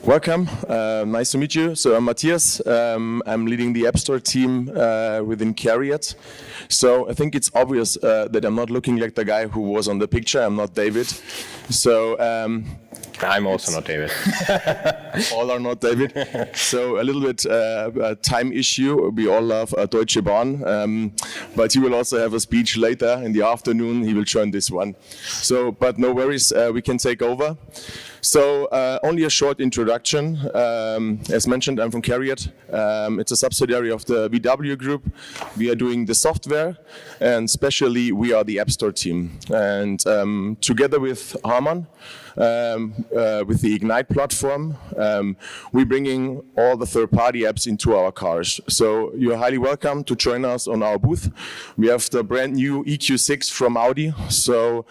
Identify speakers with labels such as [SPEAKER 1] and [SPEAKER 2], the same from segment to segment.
[SPEAKER 1] Welcome, nice to meet you. So I'm Matthias, I'm leading the App Store team within Carriot. So I think it's obvious that I'm not looking like the guy who was on the picture. I'm not David. So
[SPEAKER 2] I'm also not David.
[SPEAKER 1] all are not David. So a little bit a time issue. We all love Deutsche Bahn, but he will also have a speech later in the afternoon. He will join this one. So, but no worries, we can take over. So only a short introduction. As mentioned, I'm from Carriot. It's a subsidiary of the VW Group. We are doing the software, and especially we are the App Store team. And together with Harman, with the Ignite platform, we're bringing all the third-party apps into our cars. So you're highly welcome to join us on our booth. We have the brand new EQ6 from Audi. So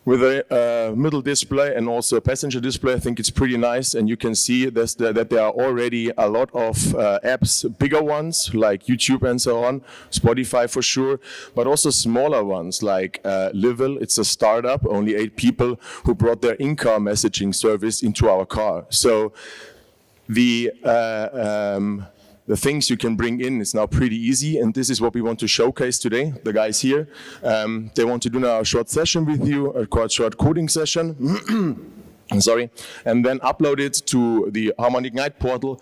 [SPEAKER 1] with a middle display and also a passenger display, I think it's pretty nice, and you can see that there are already a lot of apps, bigger ones like YouTube and so on, Spotify for sure, but also smaller ones like Lebold. It's a startup, only 8 people who brought their in-car messaging service into our car. So the things you can bring in is now pretty easy, and this is what we want to showcase today. The guys here, they want to do now a short session with you, a quite short coding session, sorry, and then upload it to the Harman Ignite portal,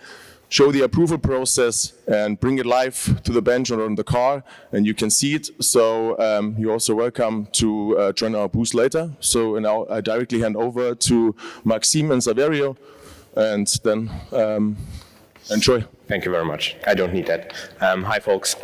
[SPEAKER 1] show the approval process, and bring it live to the bench or on the car, and you can see it. So you're also welcome to join our booth later. So now I directly hand over to Maxim and Saverio, and then enjoy.
[SPEAKER 2] Thank you very much. I don't need that. Hi, folks.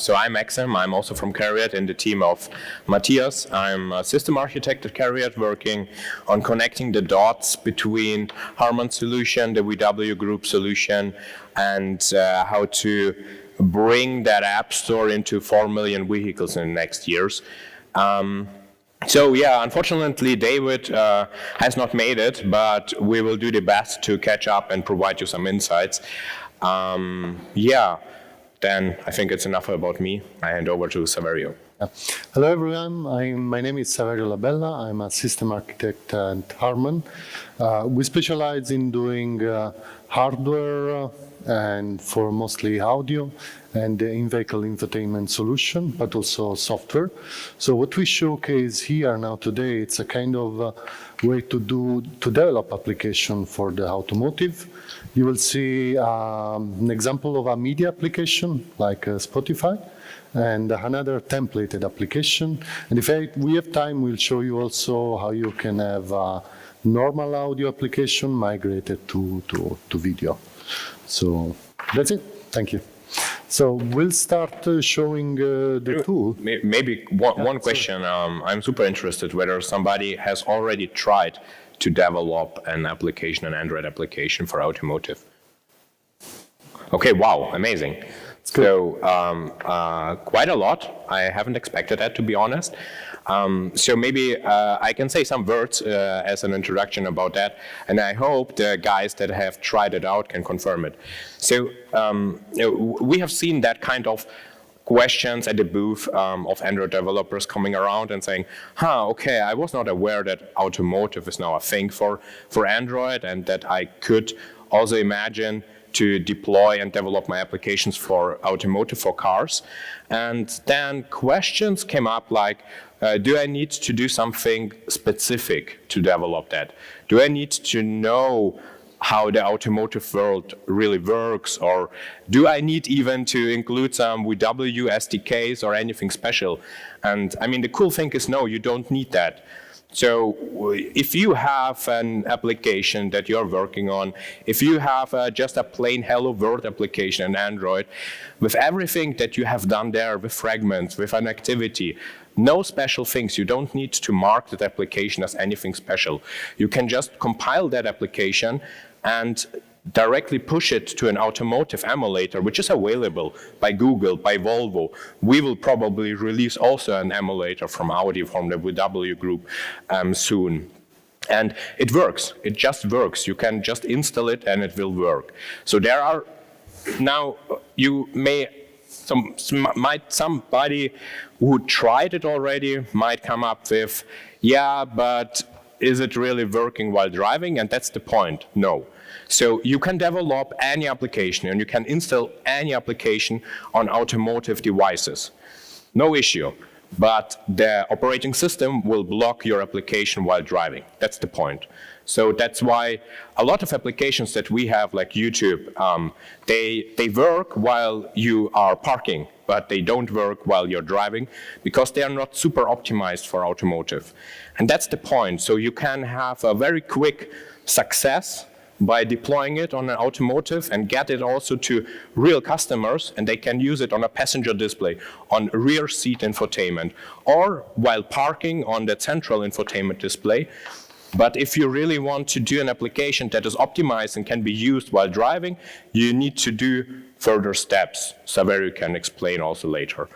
[SPEAKER 2] So I'm Maxim. I'm also from Carriot in the team of Matthias. I'm a system architect at Carriot, working on connecting the dots between Harman's solution, the VW Group solution, and how to bring that app store into 4 million vehicles in the next years. So yeah, unfortunately, David has not made it, but we will do the best to catch up and provide you some insights. Yeah, then I think it's enough about me. I hand over to Saverio.
[SPEAKER 3] Hello everyone, my name is Saverio Labella. I'm a system architect at Harman. We specialize in doing hardware and for mostly audio and in-vehicle infotainment solution, but also software. So what we showcase here now today, it's a kind of way to develop application for the automotive. You will see an example of a media application like Spotify, and another templated application. And if we have time, we'll show you also how you can have a normal audio application migrated to video. So that's it. Thank you. So we'll start showing the tool.
[SPEAKER 2] Maybe one question. I'm super interested whether somebody has already tried to develop an application, an Android application for automotive. Okay, wow, amazing. So quite a lot. I haven't expected that, to be honest. So maybe I can say some words as an introduction about that, and I hope the guys that have tried it out can confirm it. So we have seen that kind of questions at the booth of Android developers coming around and saying, okay, I was not aware that automotive is now a thing for Android, and that I could also imagine to deploy and develop my applications for automotive, for cars. And then questions came up like, do I need to do something specific to develop that? Do I need to know how the automotive world really works? Or do I need even to include some VW SDKs or anything special? And I mean, the cool thing is, no, you don't need that. So if you have an application that you're working on, if you have just a plain Hello World application in Android, with everything that you have done there, with fragments, with an activity, no special things, you don't need to mark that application as anything special. You can just compile that application and directly push it to an automotive emulator, which is available by Google, by Volvo. We will probably release also an emulator from Audi, from the VW Group soon. And it works. It just works. You can just install it and it will work. So there are, now you may somebody who tried it already might come up with, yeah, but is it really working while driving? And that's the point. No. So you can develop any application and you can install any application on automotive devices. No issue. But the operating system will block your application while driving. That's the point. So that's why a lot of applications that we have, like YouTube, they work while you are parking, but they don't work while you're driving because they are not super optimized for automotive. And that's the point. So you can have a very quick success by deploying it on an automotive and get it also to real customers, and they can use it on a passenger display, on rear seat infotainment, or while parking on the central infotainment display. But if you really want to do an application that is optimized and can be used while driving, you need to do further steps. Saverio can explain also later.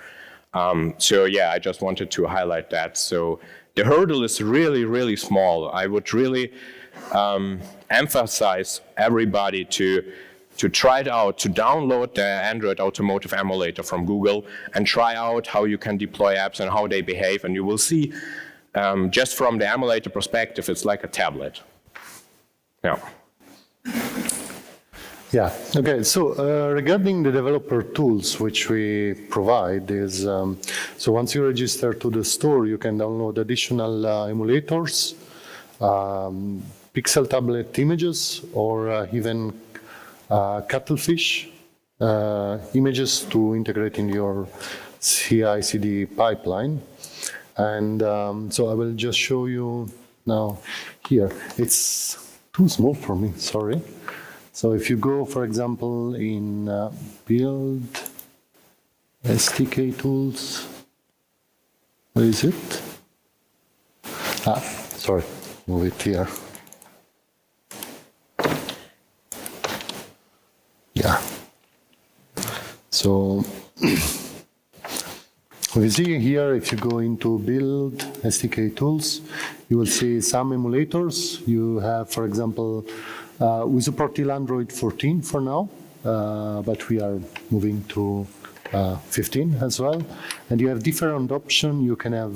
[SPEAKER 2] So yeah, I just wanted to highlight that. So the hurdle is really, really small. I would really emphasize everybody to try it out, to download the Android Automotive emulator from Google and try out how you can deploy apps and how they behave. And you will see, just from the emulator perspective, it's like a tablet. Yeah.
[SPEAKER 3] Yeah, okay, so regarding the developer tools which we provide is, so once you register to the store, you can download additional emulators, pixel tablet images, or even cuttlefish images to integrate in your CI/CD pipeline. And so I will just show you now here. It's too small for me, sorry. So if you go, for example, in build SDK tools, where is it? Sorry, move it here. Yeah. So we see here, if you go into build SDK tools, you will see some emulators. You have, for example, we support till Android 14 for now, but we are moving to 15 as well. And you have different options. You can have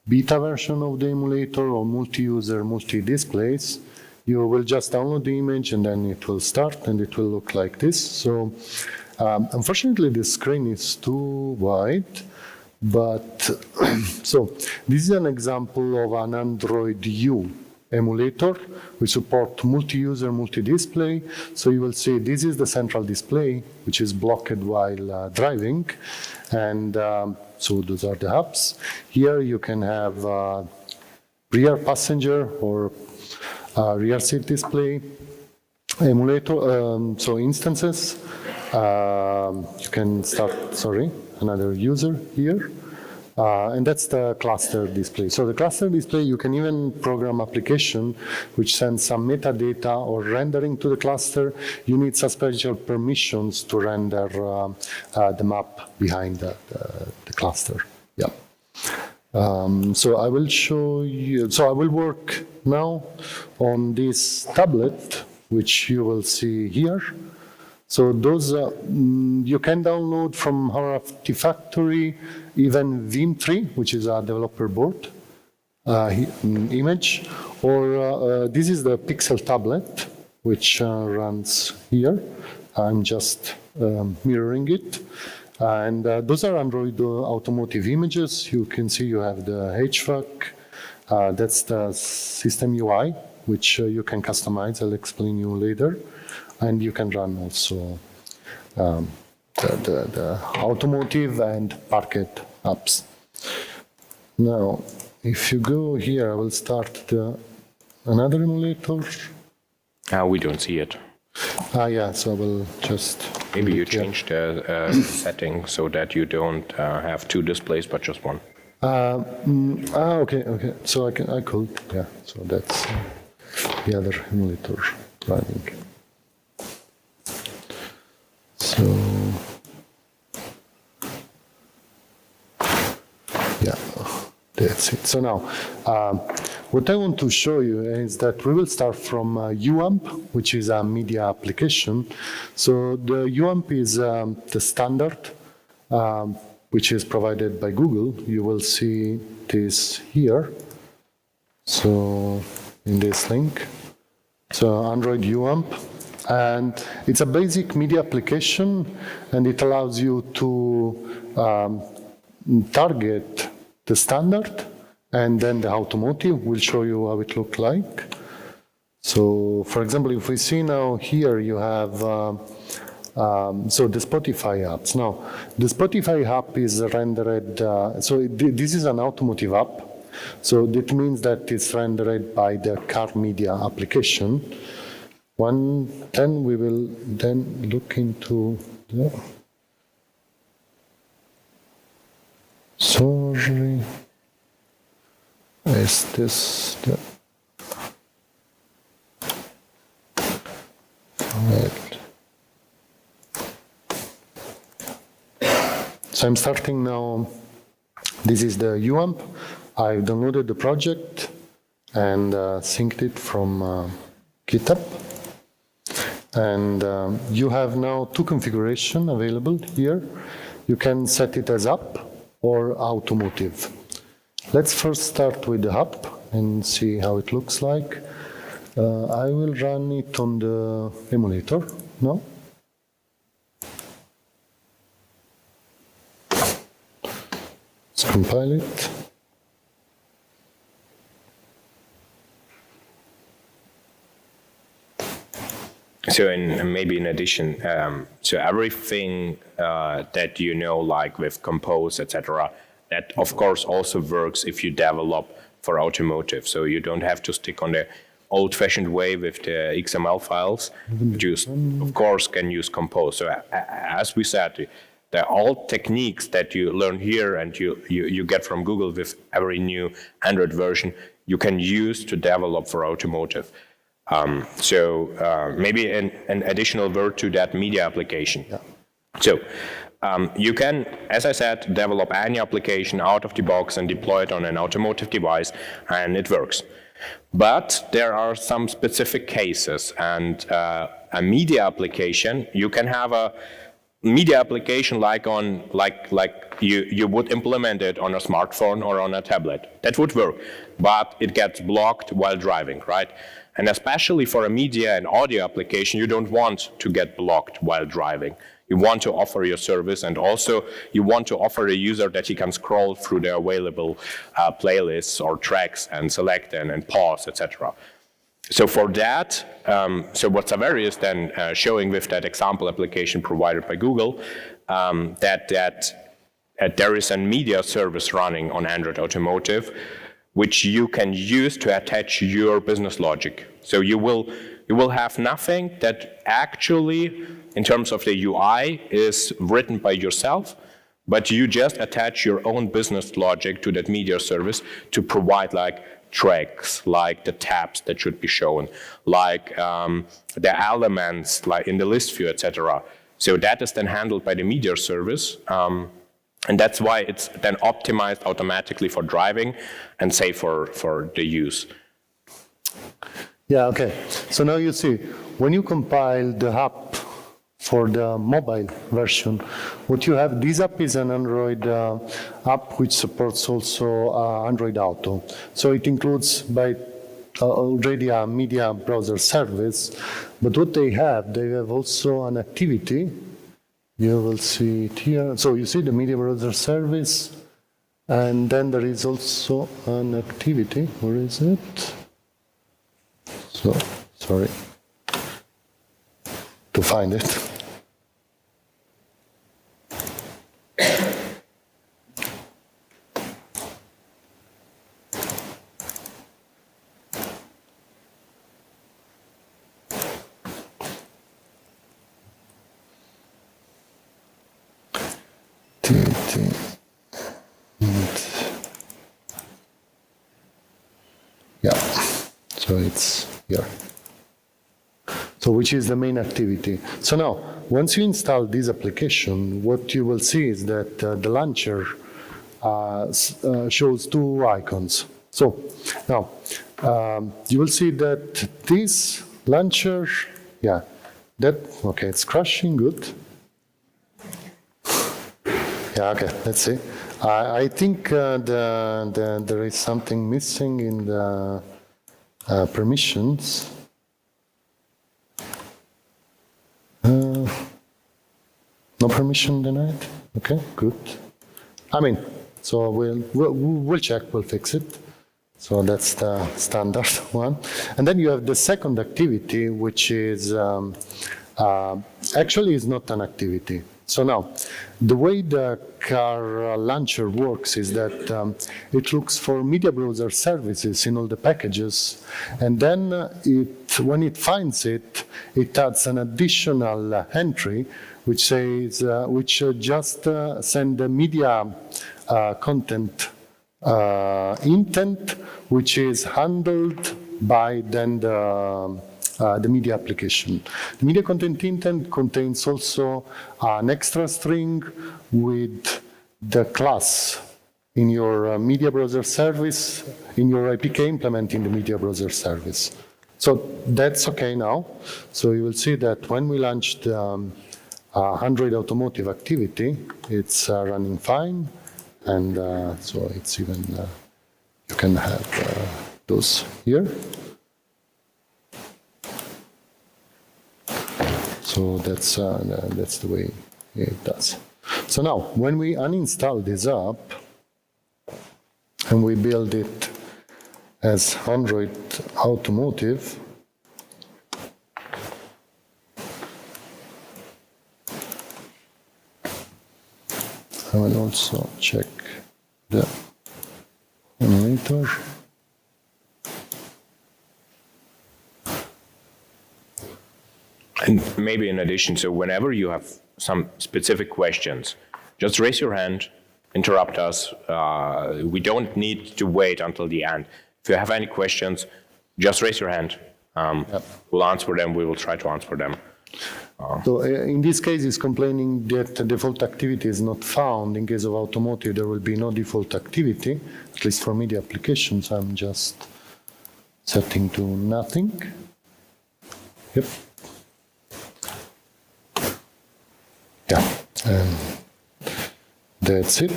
[SPEAKER 3] beta version of the emulator or multi-user, multi-displays. You will just download the image and then it will start and it will look like this. So unfortunately, the screen is too wide, but so this is an example of an Android U emulator. We support multi-user, multi-display. So you will see this is the central display, which is blocked while driving. And so those are the hubs. Here you can have rear passenger or rear seat display emulator, so instances. You can start, another user here. And that's the cluster display. So the cluster display, you can even program application which sends some metadata or rendering to the cluster. You need some special permissions to render the map behind the cluster. Yeah. So I will show you, so I will work now on this tablet, which you will see here. So those you can download from our Artifactory, even Vim3, which is a developer board image, or this is the Pixel tablet, which runs here. I'm just mirroring it. And those are Android Automotive images. You can see you have the HVAC. That's the system UI, which you can customize. I'll explain you later. And you can run also the automotive and parquet apps. Now, if you go here, I will start another emulator.
[SPEAKER 2] We don't see it.
[SPEAKER 3] Yeah, so I will just...
[SPEAKER 2] Maybe you change the setting so that you don't have two displays, but just one.
[SPEAKER 3] Okay. So I could, yeah. So that's the other emulator running. So, yeah, the that's it. So now, what I want to show you is that we will start from UAMP, which is a media application. So the UAMP is the standard, which is provided by Google. You will see this here. So in this link, so Android UAMP, and it's a basic media application, and it allows you to target the standard, and then the automotive will show you how it looks like. So, for example, if we see now here, you have so the Spotify apps. Now, the Spotify app is rendered. So this is an automotive app. So that means that it's rendered by the car media application. Then we will then look into the. Sorry, is this the right? So I'm starting now. This is the UAMP. I've downloaded the project and synced it from GitHub. And you have now two configurations available here. You can set it as app or automotive. Let's first start with the app and see how it looks like. I will run it on the emulator now. Let's compile it.
[SPEAKER 2] So, maybe in addition, so everything that you know, like with Compose, etc., that of course also works if you develop for automotive. So you don't have to stick on the old-fashioned way with the XML files. You, of course, can use Compose. So as we said, the old techniques that you learn here and you get from Google with every new Android version, you can use to develop for automotive. Maybe an additional word to that media application.
[SPEAKER 3] Yeah.
[SPEAKER 2] So you can, as I said, develop any application out of the box and deploy it on an automotive device, and it works. But there are some specific cases, and a media application, you can have a media application like you would implement it on a smartphone or on a tablet. That would work, but it gets blocked while driving, right? And especially for a media and audio application, you don't want to get blocked while driving. You want to offer your service, and also you want to offer a user that he can scroll through the available playlists or tracks and select and pause, etc. So for that, so what Saverio is then showing with that example application provided by Google, that there is a media service running on Android Automotive, which you can use to attach your business logic. So you will have nothing that actually, in terms of the UI, is written by yourself, but you just attach your own business logic to that media service to provide like tracks, like the tabs that should be shown, like the elements like in the list view, etc. So that is then handled by the media service. And that's why it's then optimized automatically for driving and safe for the use.
[SPEAKER 3] Yeah, okay. So now you see, when you compile the app for the mobile version, what you have, this app is an Android app which supports also Android Auto. So it includes by already a media browser service, but what they have also an activity. You will see it here. So you see the media browser service, and then there is also an activity. Where is it? So, sorry, to find it. Yeah, so it's here. So which is the main activity. So now, once you install this application, what you will see is that the launcher shows two icons. So now you will see that this launcher, yeah, that, okay, it's crashing, good. Yeah, okay, let's see. I think there is something missing in the permissions. No permission denied? Okay, good. I mean, so we'll check, we'll fix it. So that's the standard one. And then you have the second activity, which is actually is not an activity. So now, the way the car launcher works is that it looks for media browser services in all the packages, and then when it finds it, it adds an additional entry which says, which just send the media content intent, which is handled by then the media application. The media content intent contains also an extra string with the class in your media browser service, in your APK implementing the media browser service. So that's okay now. So you will see that when we launched Android Automotive activity, it's running fine. And so it's even, you can have those here. So that's the way it does. So now, when we uninstall this app and we build it as Android Automotive, I will also check the emulator.
[SPEAKER 2] And maybe in addition, so whenever you have some specific questions, just raise your hand, interrupt us. We don't need to wait until the end. If you have any questions, just raise your hand. We'll answer them. We will try to answer them.
[SPEAKER 3] So in this case, it's complaining that the default activity is not found. In case of Automotive, there will be no default activity, at least for media applications. I'm just setting to nothing. Yep. Yeah, and that's it.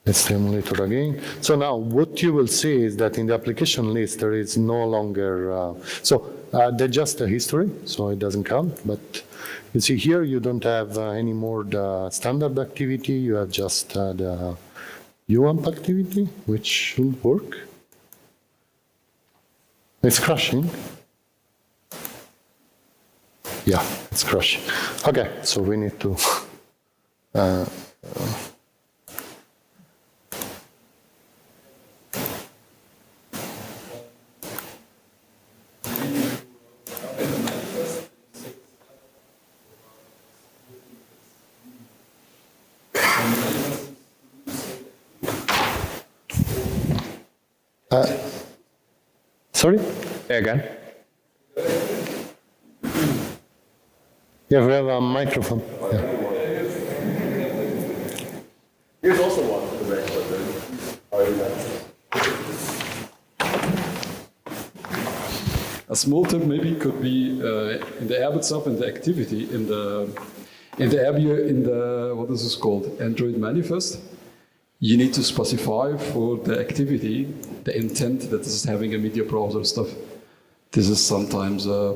[SPEAKER 3] Let's the emulator again. So now what you will see is that in the application list there is no longer, that's just a history, so it doesn't count. But you see here you don't have any more the standard activity, you have just the UAMP activity, which should work. It's crashing. Yeah, it's crashing. Okay, so we need to sorry?
[SPEAKER 2] Say again.
[SPEAKER 3] Yeah, we have a microphone. Yeah.
[SPEAKER 1] Here's also one for the back
[SPEAKER 4] A small tip maybe could be in the app itself, in the activity, in the what is this called, Android manifest. You need to specify for the activity the intent that this is having a media browser stuff. This is sometimes a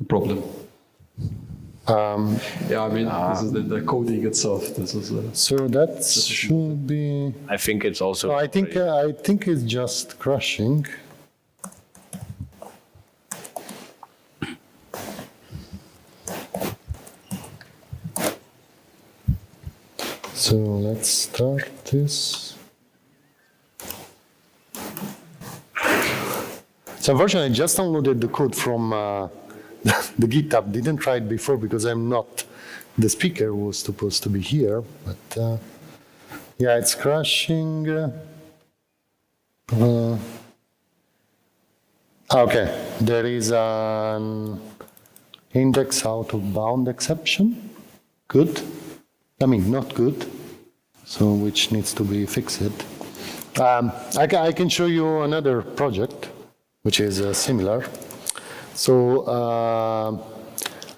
[SPEAKER 4] problem. Yeah, I mean, this is the coding itself. This is
[SPEAKER 3] so that should be.
[SPEAKER 2] I think it's also.
[SPEAKER 3] No, I think it's just crashing. So let's start this. So unfortunately, I just downloaded the code from the GitHub. Didn't try it before because I'm not the speaker who was supposed to be here. But yeah, it's crashing. Okay, there is an index out of bound exception. Good. I mean, not good. so which needs to be fixed. I can show you another project which is similar. So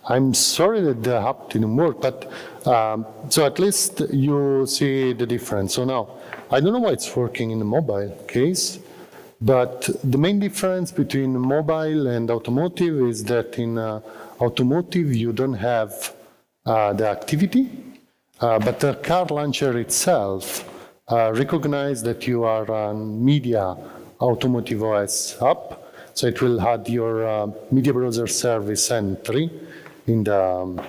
[SPEAKER 3] I'm sorry that the app didn't work, but so at least you see the difference. So now, I don't know why it's working in the mobile case, but the main difference between mobile and automotive is that in automotive you don't have the activity, but the car launcher itself recognizes that you are on media automotive OS app. So it will add your media browser service entry in the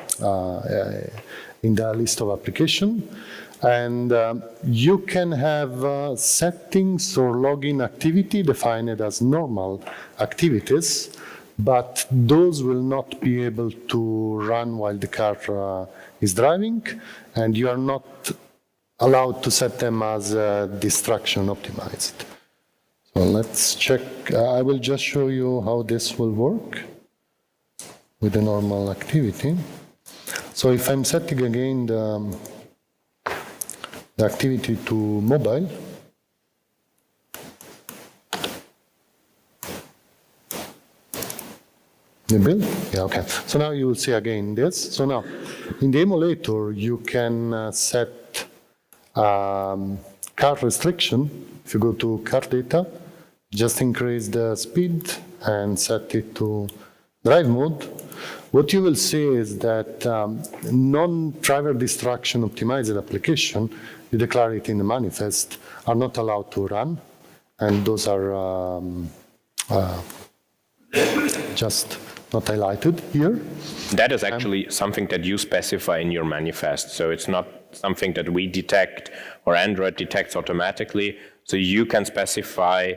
[SPEAKER 3] list of application. And you can have settings or login activity defined as normal activities, but those will not be able to run while the car is driving, and you are not allowed to set them as distraction optimized. So let's check. I will just show you how this will work with the normal activity. So if I'm setting again the activity to mobile, the build? Yeah, okay. So now you will see again this. So now, in the emulator, you can set car restriction. If you go to car data, just increase the speed and set it to drive mode. What you will see is that non-driver distraction optimized application, you declare it in the manifest, are not allowed to run, and those are just not highlighted here.
[SPEAKER 2] That is actually something that you specify in your manifest. So it's not something that we detect or Android detects automatically. So you can specify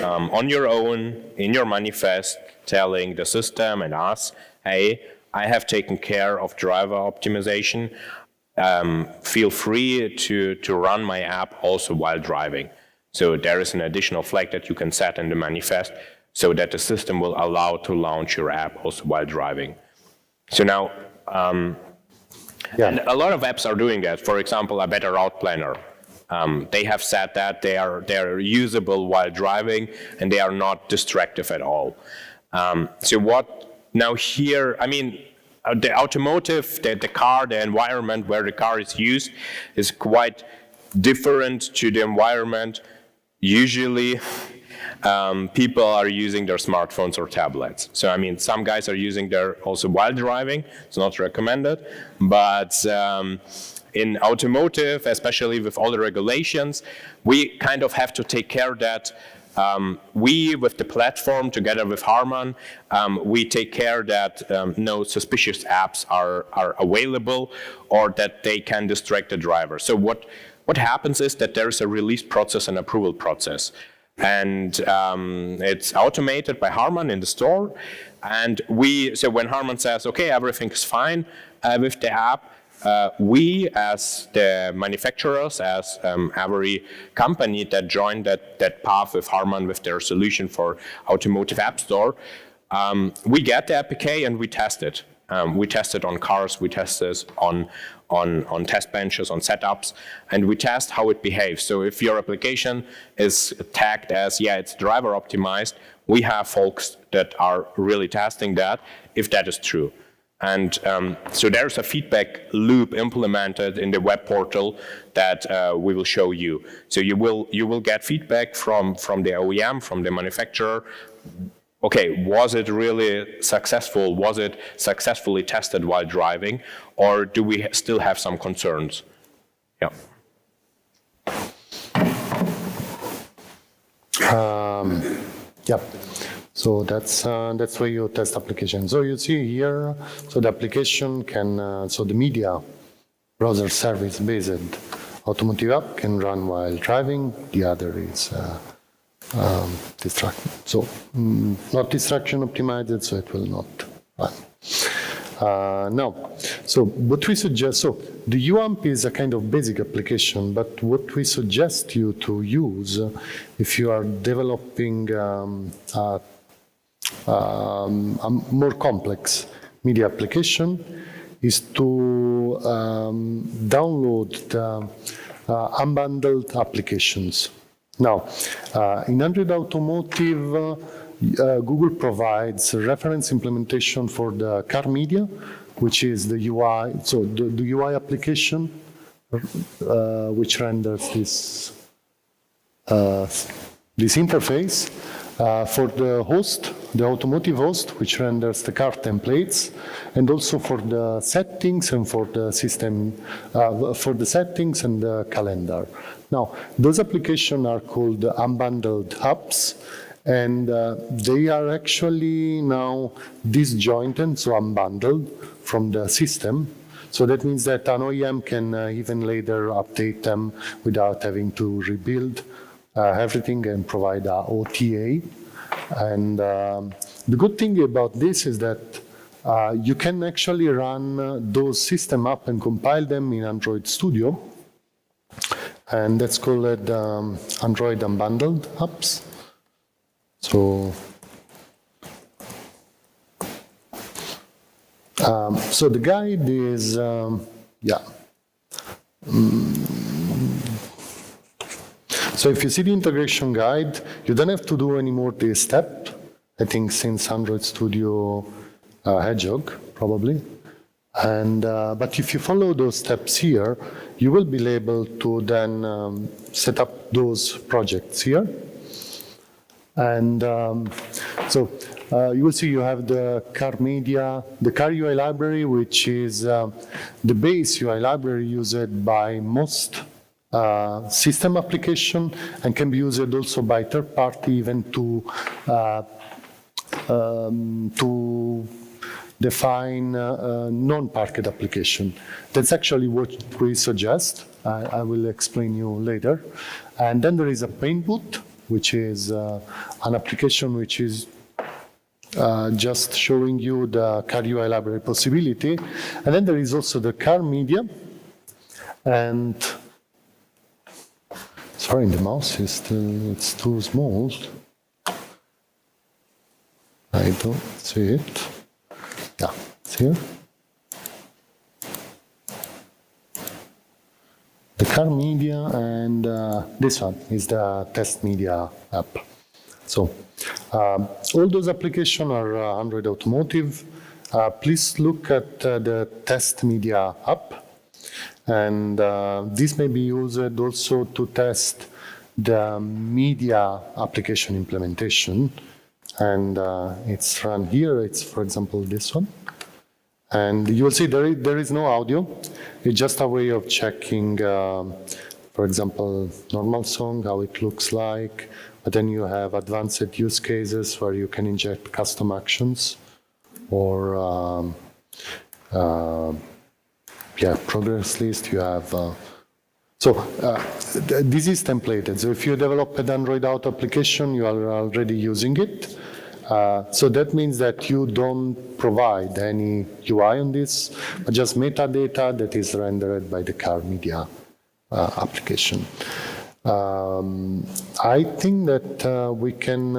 [SPEAKER 2] on your own in your manifest, telling the system and us, hey, I have taken care of driver optimization. Feel free to run my app also while driving. So there is an additional flag that you can set in the manifest so that the system will allow to launch your app also while driving. So now, and a lot of apps are doing that. For example, a better route planner. They have said that they are usable while driving and they are not distractive at all. So what now here, I mean, the automotive, the car, the environment where the car is used is quite different to the environment. Usually, people are using their smartphones or tablets. So I mean, some guys are using their also while driving. It's not recommended, but in automotive, especially with all the regulations, we kind of have to take care that we, with the platform, together with Harman, we take care that no suspicious apps are available or that they can distract the driver. So what happens is that there is a release process and approval process. And it's automated by Harman in the store. And so when Harman says, okay, everything is fine with the app, we as the manufacturers, as every company that joined that path with Harman with their solution for automotive app store, we get the APK and we test it. We test it on cars, we test this on test benches, on setups, and we test how it behaves. So if your application is tagged as, yeah, it's driver optimized, we have folks that are really testing that, if that is true. And so there's a feedback loop implemented in the web portal that we will show you. So you will get feedback from the OEM, from the manufacturer. Okay, was it really successful? Was it successfully tested while driving? Or do we still have some concerns? Yeah.
[SPEAKER 3] Yeah. So that's where you test application. So you see here, so the application can, so the media browser service based automotive app can run while driving. The other is distraction. So not distraction optimized, so it will not run. Now, so what we suggest, so the UAMP is a kind of basic application, but what we suggest you to use if you are developing a more complex media application is to download unbundled applications. Now, in Android Automotive, Google provides a reference implementation for the car media, which is the UI, so the UI application, which renders this interface. For the host, the automotive host, which renders the car templates, and also for the settings and for the system, for the settings and the calendar. Now, those applications are called unbundled hubs, and they are actually now disjointed, so unbundled from the system. So that means that an OEM can even later update them without having to rebuild everything and provide a OTA. And the good thing about this is that you can actually run those system up and compile them in Android Studio. And that's called Android Unbundled Apps. So, so the guide is, So if you see the integration guide, you don't have to do any more this step, I think since Android Studio Hedgehog, probably. And, but if you follow those steps here, you will be able to then set up those projects here. And so you will see you have the car media, the car UI library, which is the base UI library used by most system application and can be used also by third party even to define non-parked application. That's actually what we suggest. I will explain you later. And then there is a paint boot, which is an application which is just showing you the car UI library possibility. And then there is also the car media. And sorry, the mouse is still, it's too small. I don't see it. Yeah, it's here. The car media, and this one is the test media app. So all those applications are Android Automotive. Please look at the test media app. And this may be used also to test the media application implementation. And it's run here. It's, for example, this one. And you will see there is no audio. It's just a way of checking, for example, normal song, how it looks like. But then you have advanced use cases where you can inject custom actions or progress list. You have this is templated. So if you develop an Android Auto application, you are already using it. So that means that you don't provide any UI on this, but just metadata that is rendered by the car media application. I think that we can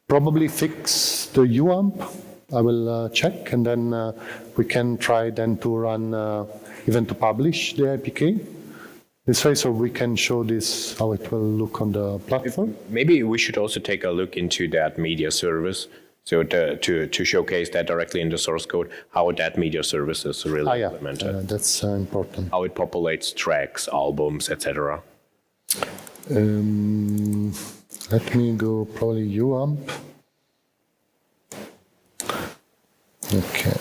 [SPEAKER 3] probably fix the UAMP. I will check, and then we can try then to run, even to publish the APK. This way, so we can show this, how it will look on the platform.
[SPEAKER 2] Maybe we should also take a look into that media service, so to showcase that directly in the source code, how that media service is really implemented.
[SPEAKER 3] That's important.
[SPEAKER 2] How it populates tracks, albums, etc.
[SPEAKER 3] Let me go probably UAMP. Okay.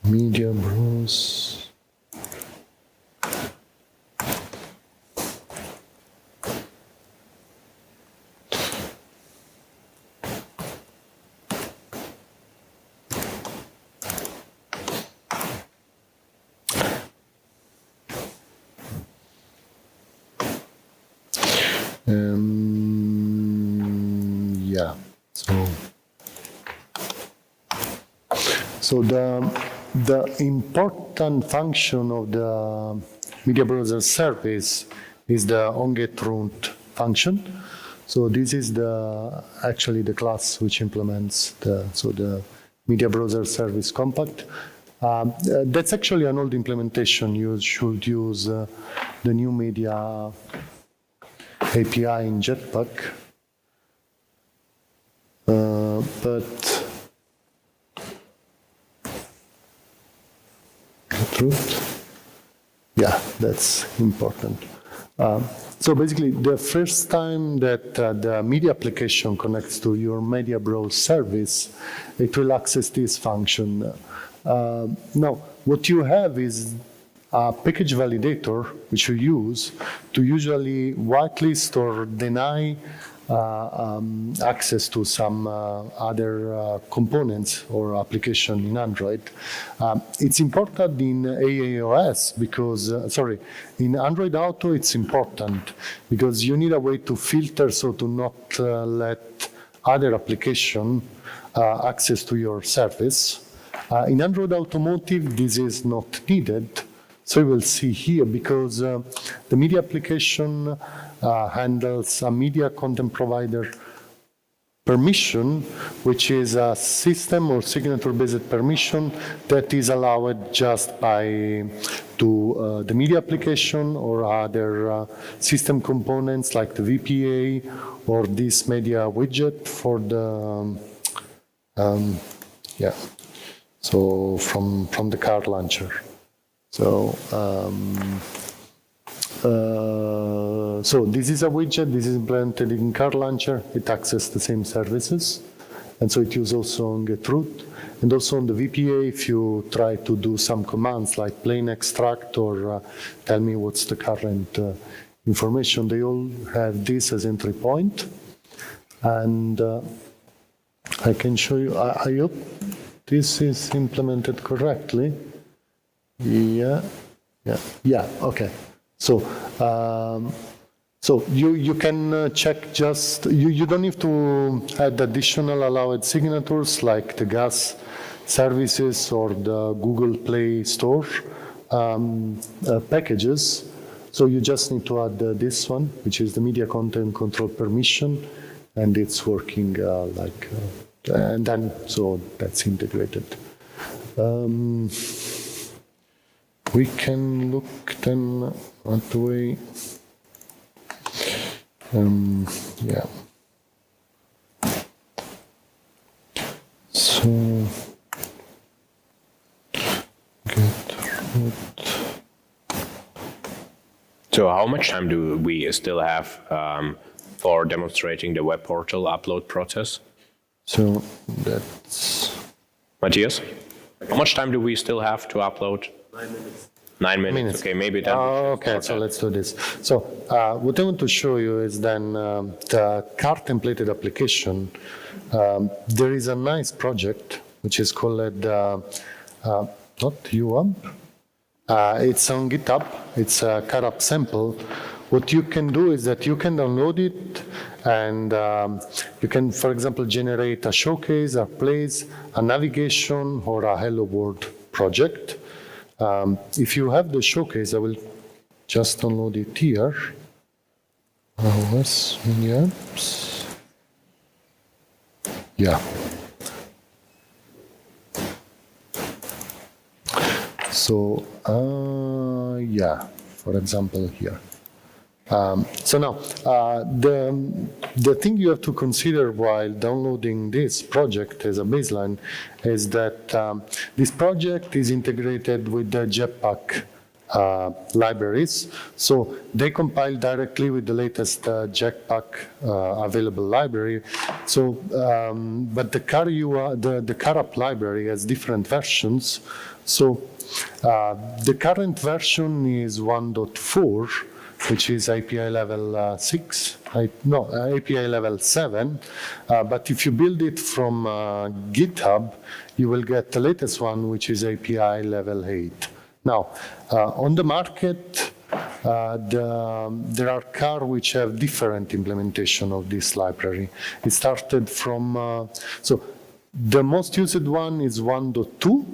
[SPEAKER 3] Media Bros. Yeah, so the important function of the media browser service is the onGetRoot function. So this is actually the class which implements the media browser service compact. That's actually an old implementation. You should use the new media API in Jetpack. But truth, yeah, that's important. So basically, the first time that the media application connects to your media browse service, it will access this function. Now, what you have is a package validator, which you use to usually whitelist or deny access to some other components or application in Android. It's important in AAOS because, in Android Auto it's important because you need a way to filter so to not let other application access to your service. In Android Automotive, this is not needed. So you will see here, because the media application handles a media content provider permission, which is a system or signature-based permission that is allowed just to the media application or other system components like the VPA or this media widget for the, so from the car launcher. So, so this is a widget, this is implemented in car launcher, it accesses the same services, and so it uses also on GetRoot, and also on the VPA if you try to do some commands like plain extract or tell me what's the current information, they all have this as entry point, and I can show you, I hope this is implemented correctly. Yeah, okay. So, so you can check just, you don't need to add additional allowed signatures like the gas services or the Google Play Store packages. So you just need to add this one, which is the media content control permission, and it's working and then, so that's integrated. We can look then at the way, yeah. So, GetRoot.
[SPEAKER 2] So how much time do we still have for demonstrating the web portal upload process?
[SPEAKER 3] So that's...
[SPEAKER 2] Matthias, how much time do we still have to upload?
[SPEAKER 3] 9 minutes.
[SPEAKER 2] 9 minutes. Okay, maybe that.
[SPEAKER 3] Okay, so let's do this. So what I want to show you is then the car templated application. There is a nice project which is called not UAMP. It's on GitHub. It's a car app sample. What you can do is that you can download it, and you can, for example, generate a showcase, a place, a navigation, or a Hello World project. If you have the showcase, I will just download it here. Where's mini apps? Yeah. So, yeah, for example, here. So now, the thing you have to consider while downloading this project as a baseline is that this project is integrated with the Jetpack libraries. So they compile directly with the latest Jetpack available library. So, but the car app library has different versions. So the current version is 1.4. which is API level 6, API level 7. But if you build it from GitHub, you will get the latest one, which is API level 8. Now, on the market, there are cars which have different implementation of this library. It started from, so the most used one is 1.2,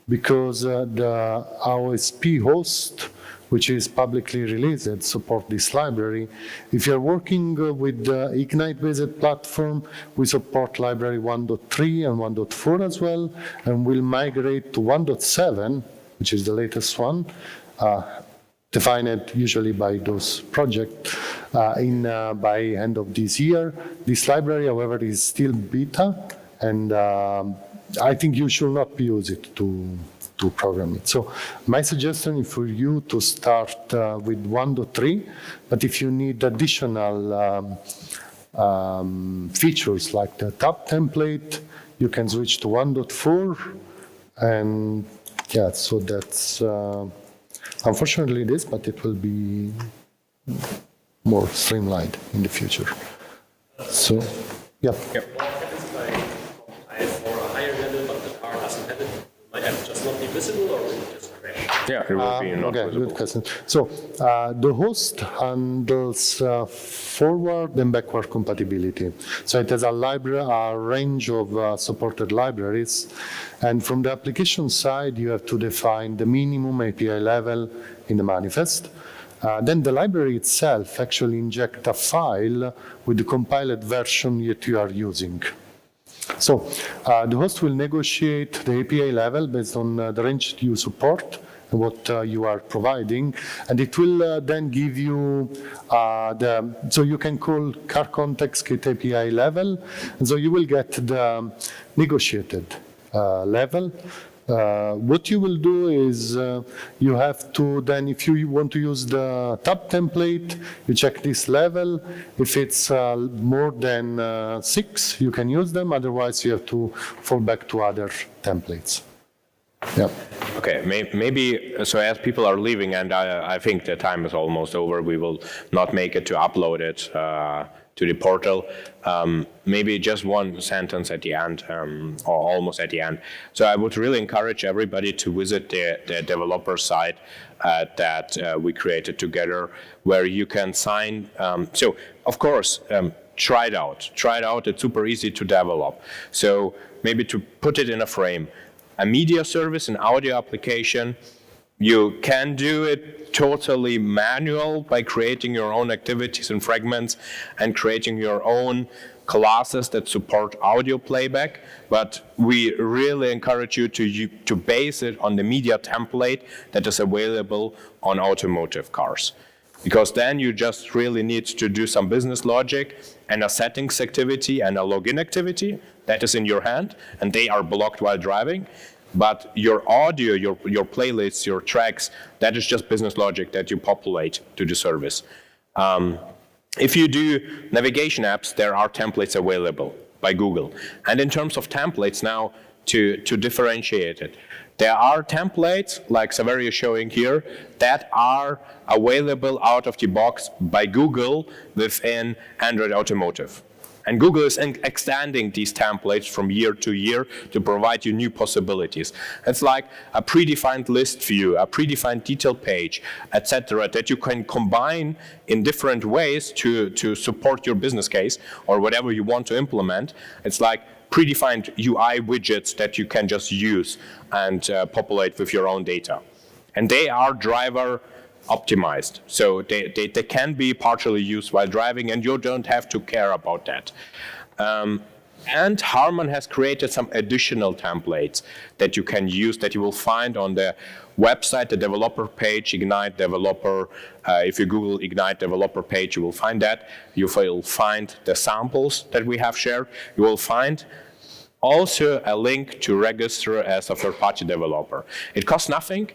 [SPEAKER 3] because the OSP host which is publicly released, support this library. If you're working with the Ignite-based platform, we support library 1.3 and 1.4 as well, and we'll migrate to 1.7, which is the latest one, defined usually by those projects by end of this year. This library, however, is still beta, and I think you should not use it to program it. So my suggestion is for you to start with 1.3, but if you need additional features like the tab template, you can switch to 1.4, and yeah, so that's unfortunately this, but it will be more streamlined in the future. So, yeah.
[SPEAKER 5] For a higher level, but the car doesn't have it, might have just not be visible, or will it just crash?
[SPEAKER 2] Yeah, it will be not
[SPEAKER 3] Okay,
[SPEAKER 2] visible.
[SPEAKER 3] good question. So the host handles forward and backward compatibility. So it has a range of supported libraries. And from the application side, you have to define the minimum API level in the manifest. Then the library itself actually injects a file with the compiled version that you are using. So the host will negotiate the API level based on the range you support and what you are providing, and it will then give you so you can call car context kit API level, and so you will get the negotiated level. What you will do is you have to then, if you want to use the tab template, you check this level. If it's more than 6, you can use them. Otherwise, you have to fall back to other templates. Yeah.
[SPEAKER 2] Okay, maybe, so as people are leaving, and I think the time is almost over, we will not make it to upload it to the portal. Maybe just one sentence at the end, or almost at the end. So I would really encourage everybody to visit the developer site that we created together, where you can sign. So, of course, try it out. Try it out. It's super easy to develop. So maybe to put it in a frame, a media service, an audio application, you can do it totally manual by creating your own activities and fragments and creating your own classes that support audio playback. But we really encourage you to base it on the media template that is available on automotive cars. Because then you just really need to do some business logic and a settings activity and a login activity that is in your hand, and they are blocked while driving. But your audio, your playlists, your tracks, that is just business logic that you populate to the service. If you do navigation apps, there are templates available by Google. And in terms of templates now, to differentiate it, there are templates, like Saverio is showing here, that are available out of the box by Google within Android Automotive. And Google is extending these templates from year to year to provide you new possibilities. It's like a predefined list view, a predefined detail page, etc., that you can combine in different ways to support your business case or whatever you want to implement. It's like predefined UI widgets that you can just use and populate with your own data. And they are driver optimized, so they can be partially used while driving, and you don't have to care about that. And Harman has created some additional templates that you can use, that you will find on the website, the developer page, Ignite Developer. If you Google Ignite Developer page, you will find that. You will find the samples that we have shared. You will find also a link to register as a third-party developer. It costs nothing.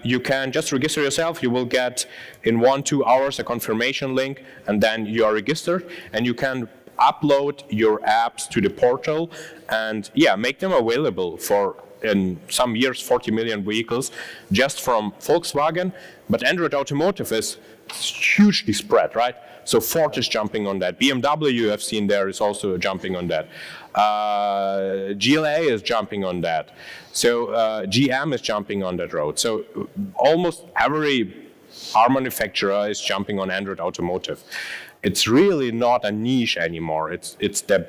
[SPEAKER 2] You can just register yourself. You will get in 1-2 hours a confirmation link, and then you are registered, and you can upload your apps to the portal and make them available for, in some years, 40 million vehicles just from Volkswagen. But Android Automotive is hugely spread, right? So Ford is jumping on that. BMW, you have seen there, is also jumping on that. GLA is jumping on that. So GM is jumping on that road. So almost every car manufacturer is jumping on Android Automotive. It's really not a niche anymore. It's the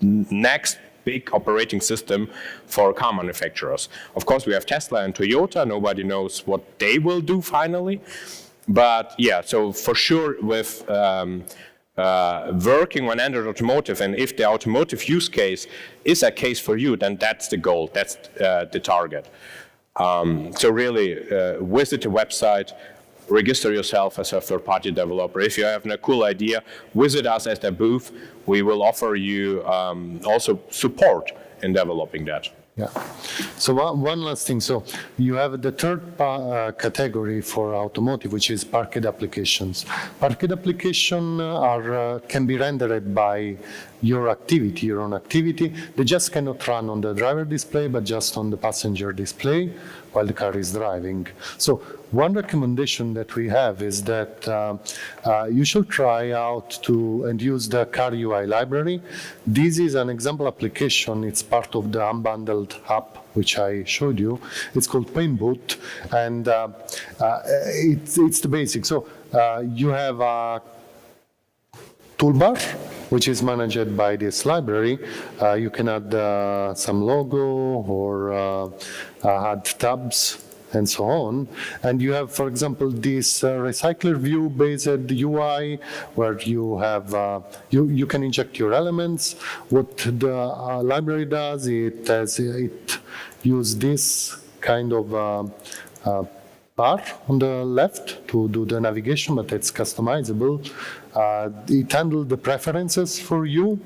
[SPEAKER 2] next big operating system for car manufacturers. Of course, we have Tesla and Toyota. Nobody knows what they will do finally. But yeah, so for sure with working on Android Automotive, and if the automotive use case is a case for you, then that's the goal, that's the target. So really visit the website, register yourself as a third-party developer. If you have a cool idea, visit us at the booth. We will offer you also support in developing that.
[SPEAKER 3] Yeah. So one last thing. So you have the third category for automotive, which is parked applications. Parked applications can be rendered by your activity, your own activity. They just cannot run on the driver display, but just on the passenger display while the car is driving. So one recommendation that we have is that you should try out and use the Car UI library. This is an example application. It's part of the unbundled app, which I showed you. It's called Paintboot, and it's the basics. So you have a toolbar, which is managed by this library. You can add some logo or add tabs and so on. And you have, for example, this recycler view based UI where you have, you can inject your elements. What the library does, it uses this kind of bar on the left to do the navigation, but it's customizable. It handles the preferences for you,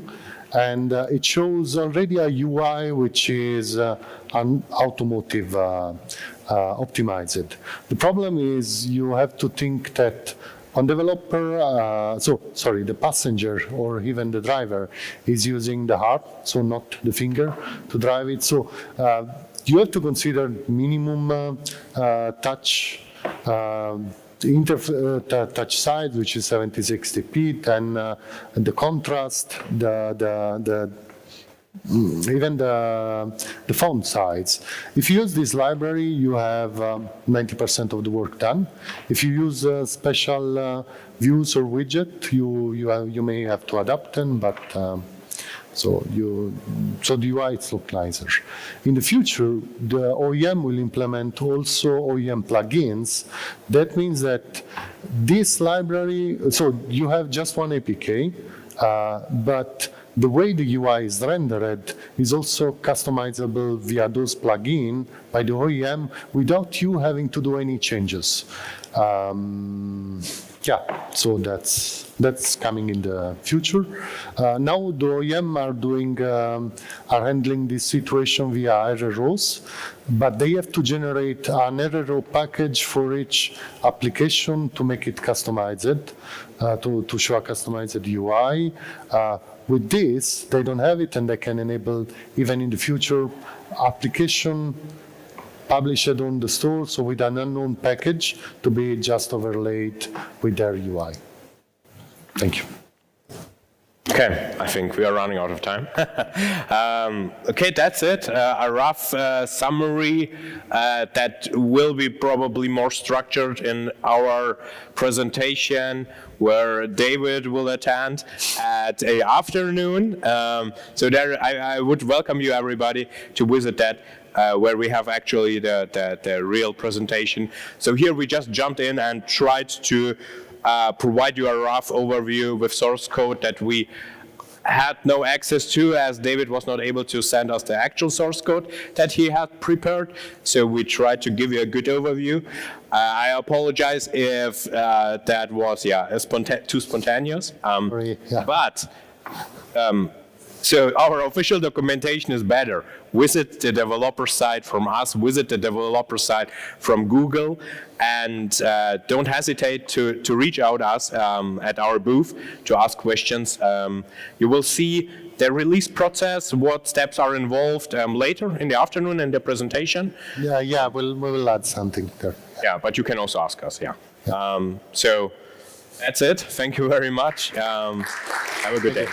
[SPEAKER 3] and it shows already a UI which is an automotive optimized. The problem is you have to think that on developer, the passenger or even the driver is using the heart, so not the finger to drive it. So you have to consider minimum touch touch size, which is 70-60p, and the contrast, even the font size. If you use this library, you have 90% of the work done. If you use special views or widget, you may have to adapt them, but so the UI looks nicer. In the future, the OEM will implement also OEM plugins. That means that this library, so you have just one APK, but the way the UI is rendered is also customizable via those plugins by the OEM without you having to do any changes. Yeah, so that's coming in the future. Now the OEM are handling this situation via RROs, but they have to generate an RRO package for each application to make it customized, to show a customized UI. With this, they don't have it, and they can enable, even in the future, application published on the store, so with an unknown package to be just overlaid with their UI. Thank you.
[SPEAKER 2] Okay, I think we are running out of time. Okay, that's it. A rough summary that will be probably more structured in our presentation, where David will attend at the afternoon. So there, I would welcome you, everybody, to visit that, where we have actually the real presentation. So here we just jumped in and tried to provide you a rough overview with source code that we had no access to, as David was not able to send us the actual source code that he had prepared. So we tried to give you a good overview. I apologize if that was too spontaneous. But so our official documentation is better. Visit the developer site from us, visit the developer site from Google, and don't hesitate to reach out us at our booth to ask questions. You will see the release process, what steps are involved later in the afternoon in the presentation.
[SPEAKER 3] Yeah, we will add something there.
[SPEAKER 2] Yeah, but you can also ask us, yeah. So that's it. Thank you very much. Have a good day.